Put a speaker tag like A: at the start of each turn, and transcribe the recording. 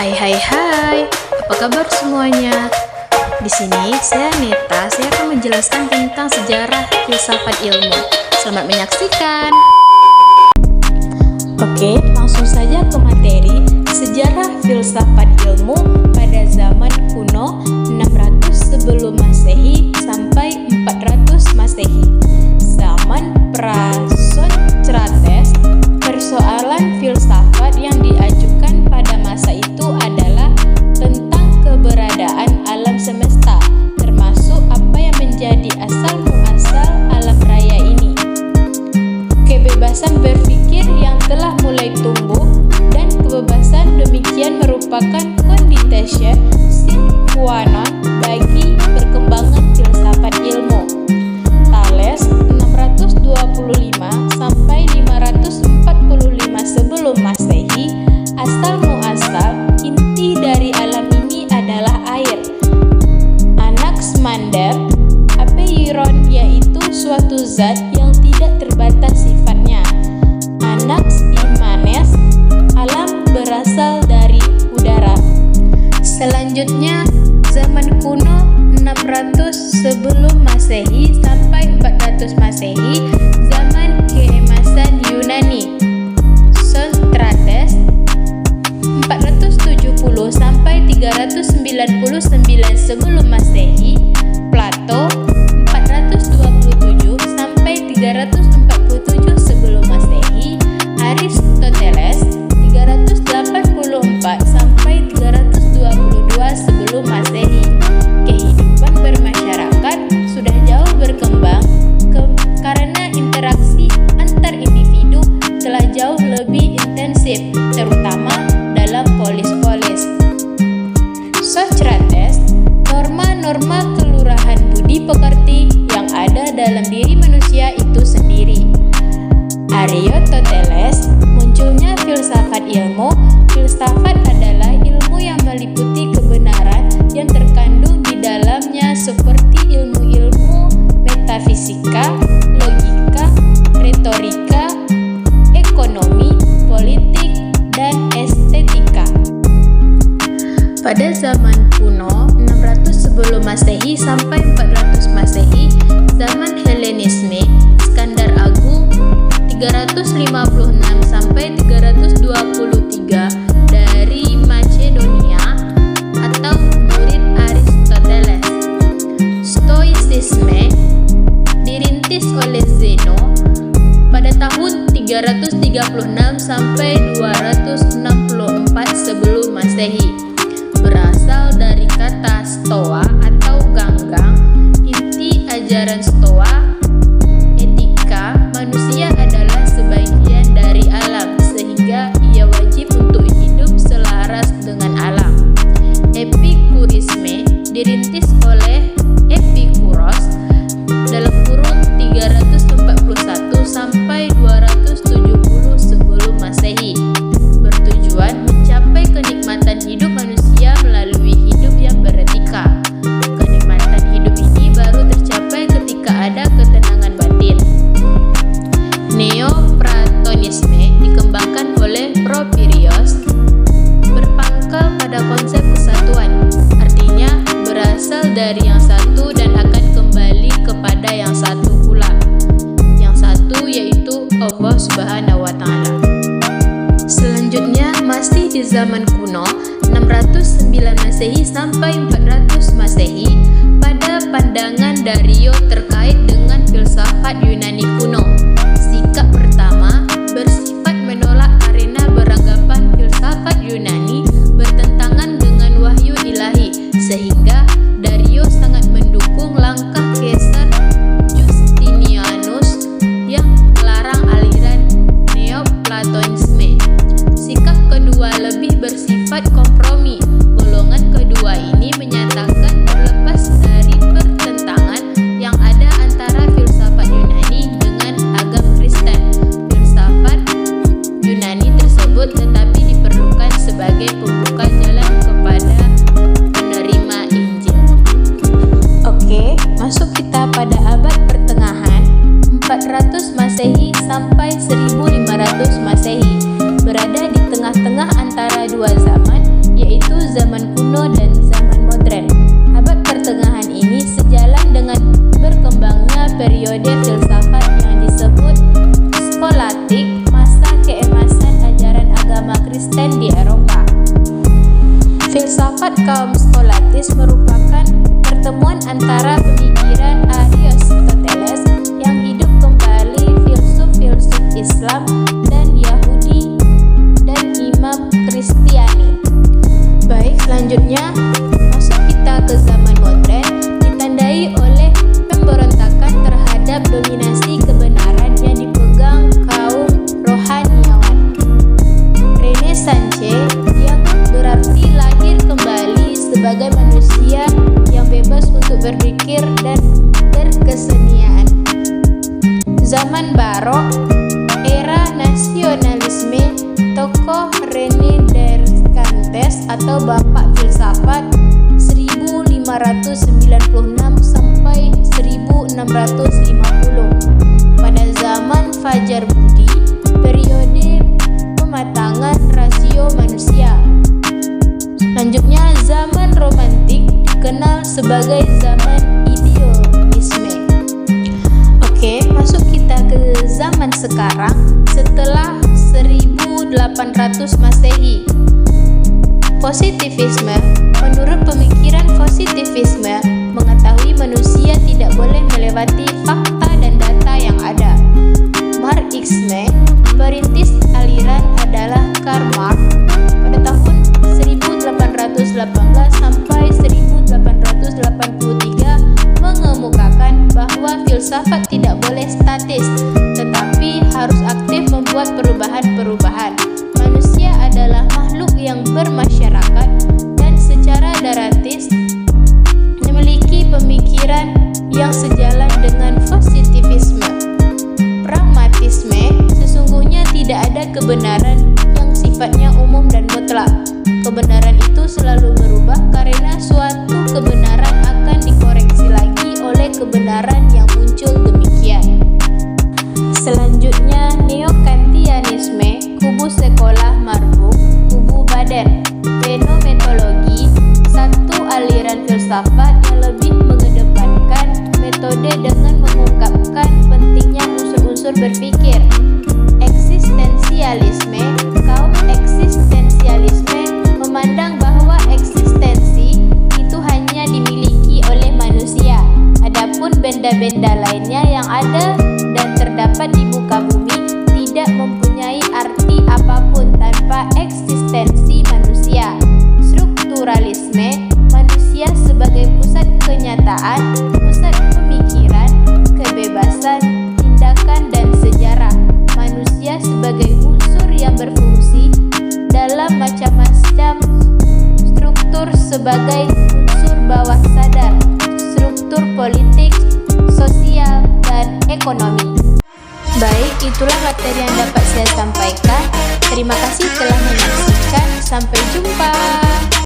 A: Hai, apa kabar semuanya? Di sini saya Neta, saya akan menjelaskan tentang sejarah filsafat ilmu. Selamat menyaksikan. Oke, langsung saja ke materi. Sejarah filsafat ilmu pada zaman kuno 600 sebelum Masehi sampai 400 Masehi. Zaman Pra-Socrates, persoalan filsafat yang diajukan pada masa itu adalah tentang keberadaan alam semesta, termasuk apa yang menjadi asal-muasal alam raya ini. Kebebasan berpikir yang telah mulai tumbuh dan kebebasan demikian merupakan kondisi sine qua non bagi perkembangan filsafat ilmu. Thales 625 sampai 545 sebelum Masehi, asal-muasal inti dari alam ini adalah air. Anaximander, apeiron yaitu suatu zat yang tidak terbatas sifatnya. Anaximenes, alam berasal dari udara. Selanjutnya, zaman kuno 600 sebelum Masehi sampai 400 Masehi, zaman keemasan Yunani. Socrates 470 sampai 399 sebelum Masehi, Plato 427 sampai 347 sebelum Masehi, Aristoteles 384 sampai 322 sebelum Masehi. Kehidupan bermasyarakat sudah jauh berkembang karena interaksi antar individu telah jauh lebih intensif, terutama dalam polis-polis. Socrates, norma-norma kelurahan budi pekerti yang ada dalam diri manusia itu sendiri. Aristoteles, munculnya filsafat ilmu. Filsafat adalah ilmu yang meliputi kebenaran yang terkandung di dalamnya seperti ilmu-ilmu metafisika, logika, retorika, ekonomi, politik, dan estetika. Pada zaman kuno 600 sebelum Masehi sampai 400 Masehi, zaman Helenisme, Iskandar Agung 356 sampai 323 dari Macedonia atau murid Aristoteles. Stoicisme dirintis oleh Zeno pada tahun 336 sampai 264 sebelum Masehi. Berasal dari kata stoa atau ganggang. Inti ajaran stoa, etika manusia adalah sebagian dari alam, sehingga ia wajib untuk hidup selaras dengan alam. Epikurisme dirintis oleh Epikuros dalam kurun 341 sampai 270 sebelum Masehi, bertujuan mencapai kenikmatan hidup manusia melalui hidup yang beretika. Kenikmatan hidup ini baru tercapai ketika ada ketenangan batin. Neoplatonisme dikembangkan oleh Porphyrios, berpangkal pada konsep kesatuan, artinya berasal dari yang satu dan akan kembali kepada yang satu pula. Yang satu yaitu Allah Subhanahu wa Ta'ala. Selanjutnya, masih di zaman kuno 609 Masehi sampai 400 Masehi, pada pandangan Dario terkait dengan filsafat Yunani kuno. Sikap pertama bersifat menolak karena beranggapan filsafat Yunani bertentangan dengan wahyu ilahi, sehingga Dario sangat mendukung langkah Kaisar Justinianus yang melarang aliran Neoplatonisme. Sikap kedua lebih bersifat kompromi. Golongan kedua ini menyatakan terlepas dari pertentangan yang ada antara filsafat Yunani dengan agama Kristen, filsafat Yunani tersebut tetapi diperlukan sebagai pembuka jalan kepada penerima Injil. Oke, masuk kita pada abad pertengahan 400 Masehi sampai 1500 Masehi, berada di tengah-tengah antara dua zaman, yaitu zaman kuno dan zaman modern. Abad pertengahan ini sejalan dengan berkembangnya periode filsafat yang disebut skolatik, masa keemasan ajaran agama Kristen di Eropa. Filsafat kaum skolatis merupakan pertemuan antara pemikiran Aristoteles yang hidup kembali, filsuf-filsuf Islam dan Yahudi, dan imam Kristiani. Baik, selanjutnya masuk kita ke zaman modern, ditandai oleh pemberontakan terhadap dominasi kebenaran yang dipegang kaum rohaniawan. Renaissance yang berarti lahir kembali sebagai manusia yang bebas untuk berpikir dan berkeseniaan. Zaman barok, era nasionalisme, tokoh René Descartes atau bapak filsafat 1596 sampai 1650. Pada zaman Fajar Budi, periode pematangan rasio manusia. Selanjutnya zaman romantik dikenal sebagai zaman idealisme. Oke, masuk kita ke zaman sekarang setelah 1800 Masehi. Positivisme. Menurut pemikiran positivisme, mengetahui manusia tidak boleh melewati fakta dan data yang ada. Marxisme. Perintis aliran adalah Karl Marx. Pada tahun 1818 sampai 1883 mengemukakan bahwa filsafat tidak boleh statis, tetapi harus aktif membuat perubahan-perubahan. Manusia adalah makhluk yang bermasyarakat dan secara drastis memiliki pemikiran yang sejalan dengan positivisme. Pragmatisme. Sesungguhnya tidak ada kebenaran yang sifatnya umum dan mutlak. Kebenaran itu selalu berubah karena suatu kebenaran akan dikoreksi lagi oleh kebenaran yang muncul demikian. Selanjutnya Neo-Kantianisme, kubu sekolah Marburg, kubu Baden. Fenomenologi, satu aliran filsafat yang lebih mengedepankan metode dengan mengungkapkan pentingnya unsur-unsur berpikir. Eksistensialisme, kaum eksistensialisme memandang bahwa eksistensi itu hanya dimiliki oleh manusia. Adapun benda-benda lainnya yang ada dan terdapat di muka bumi tidak mempunyai arti apapun tanpa eksistensi manusia. Strukturalisme, manusia sebagai pusat kenyataan, pusat pemikiran, kebebasan, tindakan dan sejarah. Manusia sebagai unsur yang berfungsi dalam macam-macam struktur sebagai unsur bawah sadar, struktur politik, sosial, dan ekonomi. Baik, itulah materi yang dapat saya sampaikan. Terima kasih telah menyaksikan. Sampai jumpa.